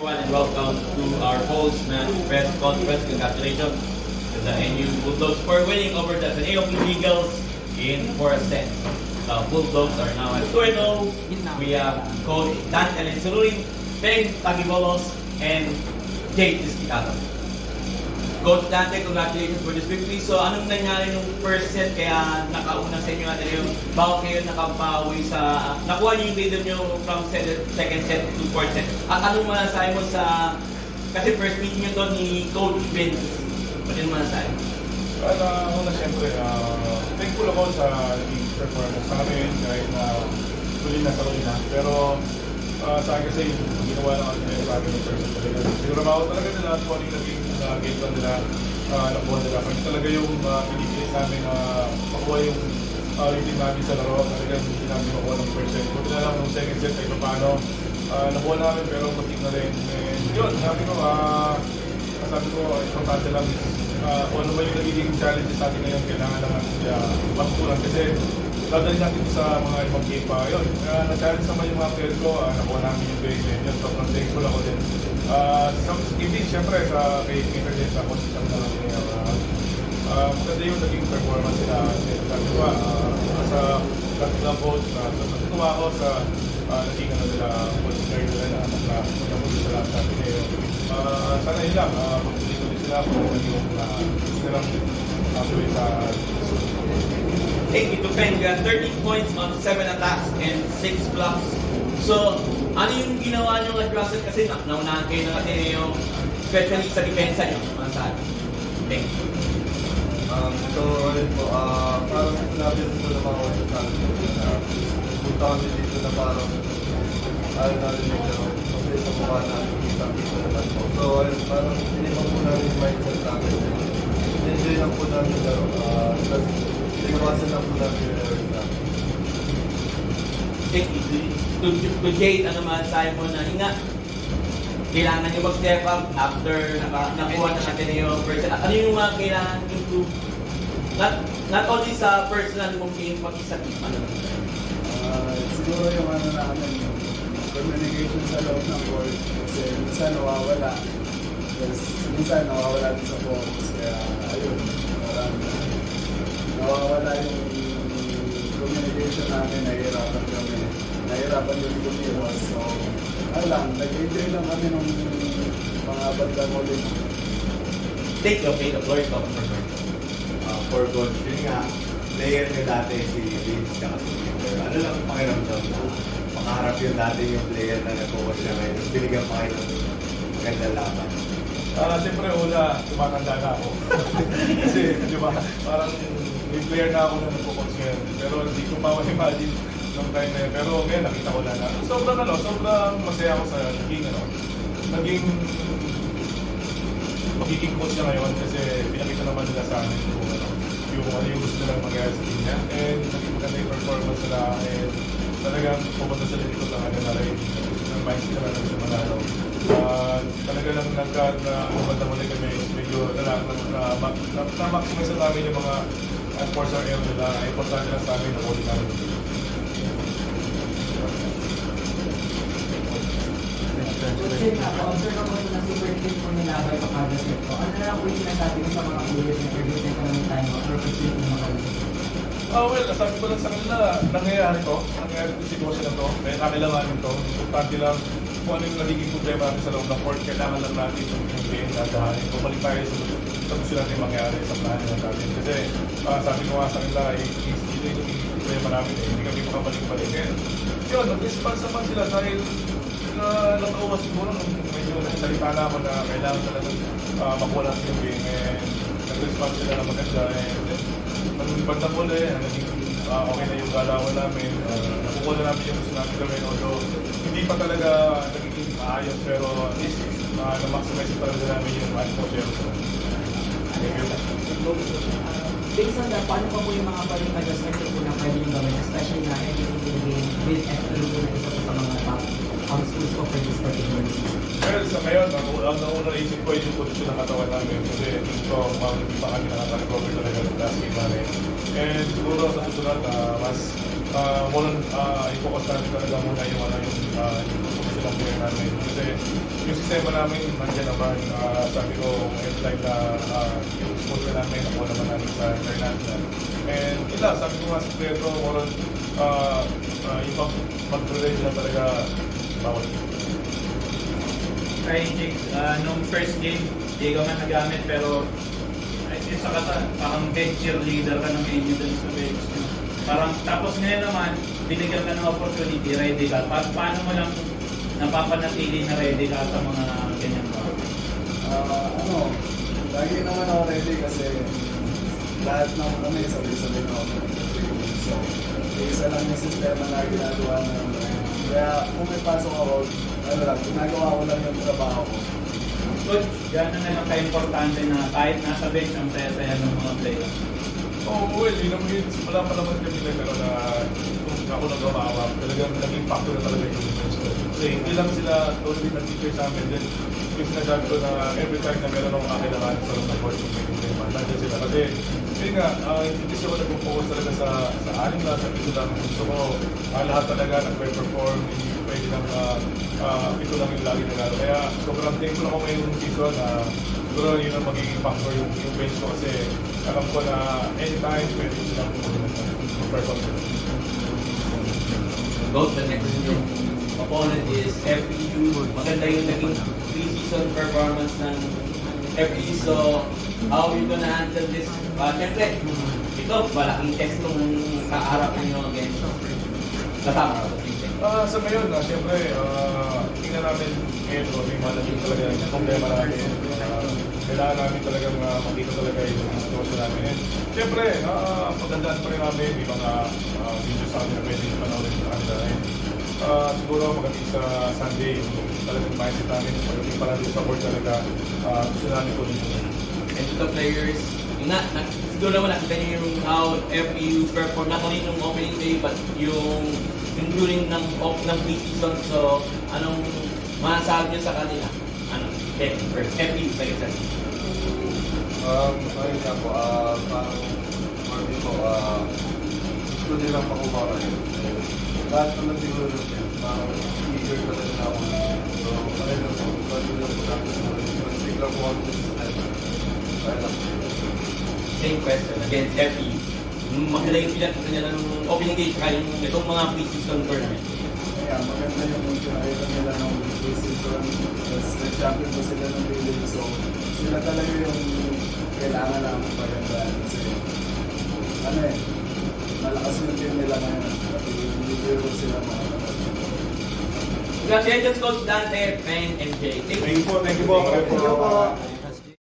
everyone and welcome to our post-match press conference. Congratulations to the NU Bulldogs for winning over the AOP Eagles in 4 sets. The Bulldogs are now at 2-0. We have Coach Dan Elensuruin, Ben Tagibolos, and Jade Isticado. Coach Dante, congratulations for this victory. So anong nangyari nung first set kaya nakauna sa inyo natin yung bago kayo nakabawi sa nakuha niyo yung lead nyo from second set to fourth set? At anong masasabi mo sa kasi first meeting nyo doon ni Coach Vince? Anong masasabi? Una siyempre, thankful ako sa naging performance namin kahit na huli na sa huli na. Pero sa akin kasi yung ginawa ng ating sa akin yung first set talaga. Siguro ako talaga nila at kung ano yung naging game plan nila, nakuha nila. Kami talaga yung pinipilit namin makuha yung rating namin sa laro. Talagang hindi namin makuha ng first set. Buti na lang ng second set ay paano. Nakuha namin pero matik na rin. And yun, sabi ko, importante lang kung ano ba yung nagiging challenges natin ngayon, kailangan naman magpunan kasi dadali natin sa mga ibang game pa. Yun, na-challenge naman yung mga player ko, nakuha namin yung base and yun, sobrang thankful ako din. Hindi, siyempre, sa kay Peter din, sa consistent na lang niya. Maganda yung naging performance nila. Sabi ko sa Latina Coach, natutuwa ako sa naging nila, consider nila na nakapunta sa lahat natin ngayon. Sana yun lang, magpuli-puli sila kung yung silang natuloy sa Thank you to Ben. You have 13 points on 7 attacks and 6 blocks. So, ano yung ginawa nyo at Russell? Kasi naunahan kayo ng Ateneo, especially sa depensa nyo. Masasabi. Thank you. So, ayun po, parang sinabi ko na mga order natin na punta kami dito na parang ayaw natin yung laro kasi sa mukha natin kita naman po. So, ayun, parang inipan po namin yung mindset namin. Enjoy lang po namin yung laro. Tapos, iniwasan lang po namin yung laro namin. Thank you. To Jade, ano masasabi mo na nga? Kailangan nyo mag-step up after nakuha na natin yung person. Ano yung mga kailangan improve? Not only sa personal mong game, pag isa team. Ano? Siguro yung ano namin, yung communication sa loob ng court. Kasi minsan nawawala. Minsan nawawala din sa focus. Kaya ayun, parang nawawala yung communication namin, nahihirapan yung lumiwas. So, nag-enjoy lang kami nung mga bandang ulit. Take the floor is open for Coach. For Coach, yun nga, player niyo dati si Vince tsaka si Peter. Ano lang ang pakiramdam na makaharap yun dati yung player na nag-focus siya ngayon. Tapos binigyan pa kayo ng magandang laban. Siyempre, una, tumatanda na ako. Kasi, di ba, parang may player na ako na nagpo-coach ngayon. Pero hindi ko pa ma-imagine nung time na yun. Pero ngayon, nakita ko na sobrang masaya ako sa naging magiging coach na ngayon kasi pinakita naman nila sa amin yung gusto nilang mangyari sa team niya. And naging maganda yung performance nila and talagang pupunta sa likod ng rating. Ng mindset nila na sa manalo. Talaga lang nagkabanda muli kami medyo na-maximize na namin yung mga enforcer error nila. Importante lang sa amin na ulit namin. Kasi na-observe ako na super team po nila by Pacagaset po. Ano na lang po yung sinasabi ko sa mga players na produce na kami time out or pag-sleep ng mga Well, sabi ko lang sa kanila, nangyayari to yung sitwasyon na to, kaya kakailanganin to. Importante lang kung ano yung nagiging problema natin sa loob ng court, kailangan lang natin yung game dadahanin. Bumalik tayo sa gusto natin mangyari sa planin natin. Kasi sabi ko nga sa kanila, hindi yung problema namin, hindi kami makabalik-balik. Yun, nag-response naman sila dahil nakauwas siguro medyo nagsalita na ako na kailangan talaga makuha natin yung game. Nag-response sila na maganda. Nung bandang uli, okay na yung galawan namin. Nakukuha na namin yung gusto namin gawin. Although hindi pa talaga nagiging maayos, pero at least na-maximize talaga namin yung atmosphere. Thank you. Based on that, paano pa po yung mga paling adjustment po na pwede yung gawin, especially na everything in the game with FA po na isa sa mga top schools ko for this particular season? Well, sa ngayon, ang naunang isip ko yung posisyon ng katawan namin kasi ito, hindi pa kami nakaka-recover talaga ng last game namin. And siguro sa susunod, mas i-focus natin talaga muna yung posisyon lang player namin. Kasi yung sistema namin, nandiyan naman, sabi ko, every time na yung sponsor namin, nakuha naman namin sa international. And ila, sabi ko nga sa Pedro, moron, yung mag-relate na talaga bawat. Kay Jake, nung first game, di ka man nagamit pero isa ka sa parang bench cheerleader ka ng inyo dun sa bench. Parang tapos ngayon naman, binigyan ka ng opportunity, ready ka. Paano mo lang napapanatili na ready ka sa mga ganyan ba? Lagi naman ako ready kasi lahat ng kami sabay-sabay na ako. So, isa lang yung sistema na ginagawa namin. Kaya kung may pasok ako, ginagawa ko lang yung trabaho ko. Coach, gano'n na lang ka-importante na kahit nasa bench ang saya-saya ng mga player. Oh, well, yun naman yun. Wala pa naman kami pero na kung ako nag-umawa, talagang naging factor na talaga yung defense ko. Kasi hindi lang sila totally nag-teacher sa amin. Then, yung sinasabi ko na every time na meron akong kakailangan sa loob ng court, yung may problema, nandiyan sila. Kasi, yun nga, hindi siya nag-focus talaga sa anim na, sa pito lang. Gusto ko, lahat talaga nag-perform, hindi pwede lang, ito lang yung lagi nagano. Kaya, sobrang thankful ako ngayong season na siguro yun ang magiging factor yung bench ko kasi alam ko na anytime pwede silang perform. Coach, the next yung opponent is FEU. Maganda yung naging pre-season performance ng FEU. So, how you gonna handle this? Siyempre, ito, malaking test nung kaharap nyo against kasama ko. Sa ngayon, siyempre, tingnan namin ngayon kung may malaking talaga yung problema natin. Kailangan namin talagang makita talaga yung sitwasyon namin. And siyempre, pagandaan pa rin namin yung mga video sa amin na pwede yung panoorin sa kanila. And siguro magating sa Sunday, talagang mindset namin, pagdating pa natin sa board talaga, gusto namin po dito. And to the players, siguro naman nakita nyo yung how FEU perform, not only nung opening day, but yung during ng pre-season. So, anong masasabi nyo sa kanila? First, FEU, second set. Ayun nga po, parang for me po, gusto nilang makuha ko yun. Lahat naman siguro yun, parang eager talaga na ako. So, ayun lang po, pwede lang po natin mag-stick lang po ako sa system. Ayun lang po. Same question against FEU. Maganda yung sila nila ng opening day tsaka yung itong mga pre-season tournament. Kaya maganda yung nakita nila ng pre-season. Tapos nag-champion po sila ng building. So, sila talaga yung kailangan namin pagandaan. Kasi, malakas yung team nila ngayon. At hindi ko sila makakapag. Congratulations, Coach Dante, Peng, and Jay. Thank you po. Thank you po.